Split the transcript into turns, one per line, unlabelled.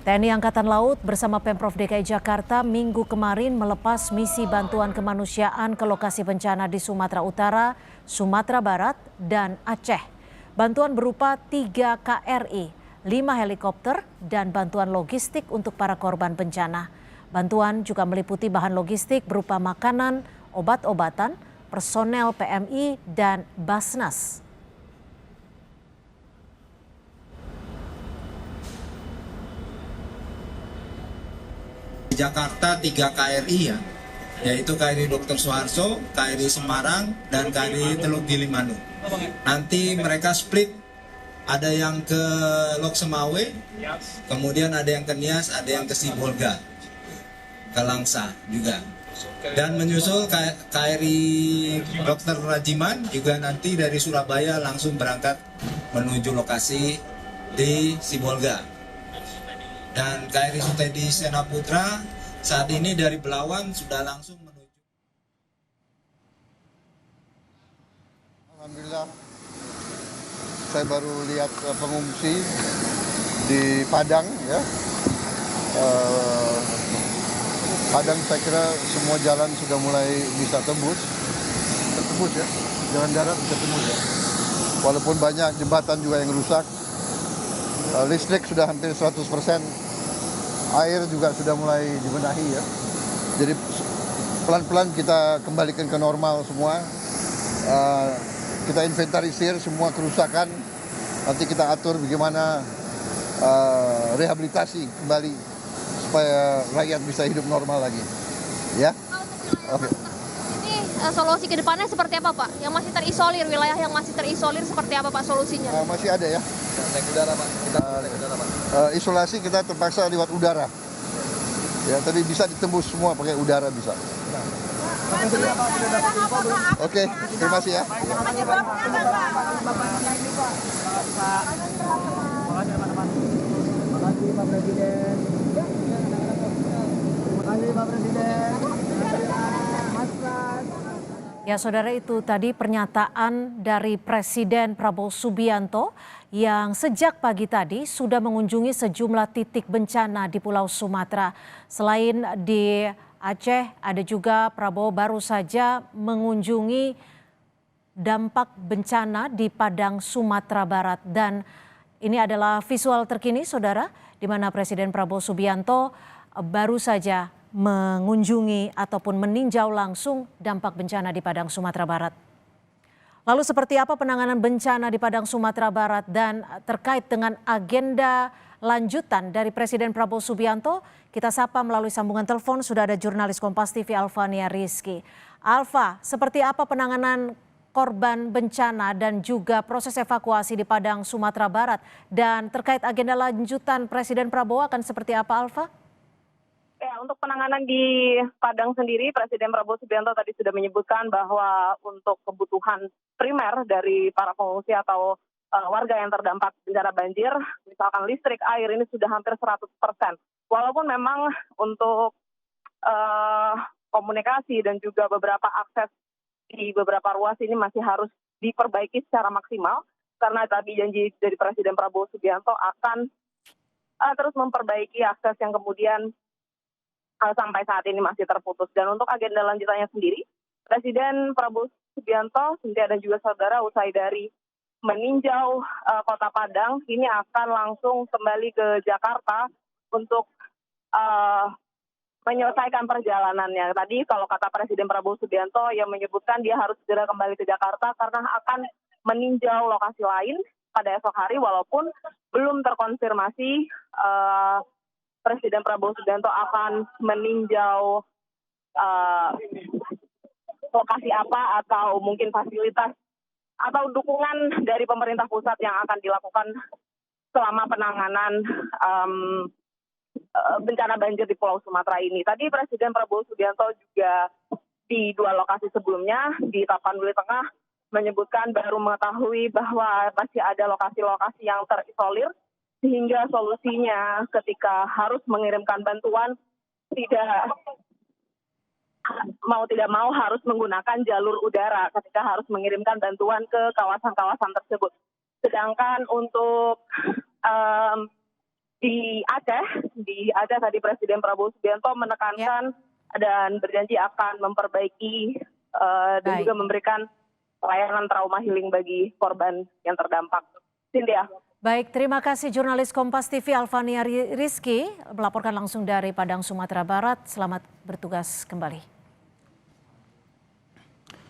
TNI Angkatan Laut bersama Pemprov DKI Jakarta Minggu kemarin melepas misi bantuan kemanusiaan ke lokasi bencana di Sumatera Utara, Sumatera Barat, dan Aceh. Bantuan berupa 3 KRI, 5 helikopter, dan bantuan logistik untuk para korban bencana. Bantuan juga meliputi bahan logistik berupa makanan, obat-obatan, personel PMI, dan Basnas.
Jakarta 3 KRI ya, yaitu KRI Dr. Soeharto, KRI Semarang, dan KRI Teluk Gilimanuk. Nanti mereka split, ada yang ke Lok Semawe, kemudian ada yang ke Nias, ada yang ke Sibolga, ke Langsa juga. Dan menyusul KRI Dr. Rajiman juga nanti dari Surabaya langsung berangkat menuju lokasi di Sibolga. Dan KRI Sutedi Senaputra saat ini dari Belawan sudah langsung menuju.
Alhamdulillah, saya baru lihat pengungsi di Padang ya. Padang saya kira semua jalan sudah mulai bisa tembus ya. Jalan darat bisa tembus ya. Walaupun banyak jembatan juga yang rusak. Listrik sudah hampir 100%. Air juga sudah mulai dibenahi ya. Jadi pelan-pelan kita kembalikan ke normal semua. Kita inventarisir semua kerusakan. Nanti kita atur bagaimana rehabilitasi kembali supaya rakyat bisa hidup normal lagi. Ya. Oke.
Ini solusi ke depannya seperti apa, Pak? Yang masih terisolir, wilayah yang masih terisolir seperti apa, Pak, solusinya?
Masih ada ya.
Naik udara, Pak. Kita naik udara, Pak.
Isolasi kita terpaksa lewat udara. Ya, tapi bisa ditembus semua pakai udara bisa. Oke, terima kasih ya.
Ya, saudara, itu tadi pernyataan dari Presiden Prabowo Subianto yang sejak pagi tadi sudah mengunjungi sejumlah titik bencana di Pulau Sumatera. Selain di Aceh, ada juga Prabowo baru saja mengunjungi dampak bencana di Padang, Sumatera Barat. Dan ini adalah visual terkini, saudara, di mana Presiden Prabowo Subianto baru saja mengunjungi ataupun meninjau langsung dampak bencana di Padang, Sumatera Barat. Lalu seperti apa penanganan bencana di Padang, Sumatera Barat dan terkait dengan agenda lanjutan dari Presiden Prabowo Subianto, kita sapa melalui sambungan telepon sudah ada jurnalis Kompas TV Alfania Rizky. Alfa, seperti apa penanganan korban bencana dan juga proses evakuasi di Padang, Sumatera Barat, dan terkait agenda lanjutan Presiden Prabowo akan seperti apa, Alfa?
Ya, untuk penanganan di Padang sendiri, Presiden Prabowo Subianto tadi sudah menyebutkan bahwa untuk kebutuhan primer dari para pengungsi atau warga yang terdampak bencana banjir, misalkan listrik, air, ini sudah hampir 100%. Walaupun memang untuk komunikasi dan juga beberapa akses di beberapa ruas ini masih harus diperbaiki secara maksimal, karena tadi janji dari Presiden Prabowo Subianto akan terus memperbaiki akses yang kemudian sampai saat ini masih terputus. Dan untuk agenda lanjutannya sendiri, Presiden Prabowo Subianto, Cynthia dan juga saudara, usai dari meninjau kota Padang, ini akan langsung kembali ke Jakarta untuk menyelesaikan perjalanannya. Tadi kalau kata Presiden Prabowo Subianto yang menyebutkan dia harus segera kembali ke Jakarta karena akan meninjau lokasi lain pada esok hari, walaupun belum terkonfirmasi Presiden Prabowo Subianto akan meninjau lokasi apa atau mungkin fasilitas atau dukungan dari pemerintah pusat yang akan dilakukan selama penanganan bencana banjir di Pulau Sumatera ini. Tadi Presiden Prabowo Subianto juga di 2 lokasi sebelumnya, di Tapanuli Tengah, menyebutkan baru mengetahui bahwa masih ada lokasi-lokasi yang terisolir, sehingga solusinya ketika harus mengirimkan bantuan tidak mau harus menggunakan jalur udara ketika harus mengirimkan bantuan ke kawasan-kawasan tersebut. Sedangkan untuk di di Aceh tadi Presiden Prabowo Subianto menekankan dan berjanji akan memperbaiki dan
Baik.
juga memberikan pelayanan trauma healing bagi korban yang terdampak. Cynthia.
Baik, terima kasih jurnalis Kompas TV Alfania Rizky melaporkan langsung dari Padang, Sumatera Barat. Selamat bertugas kembali.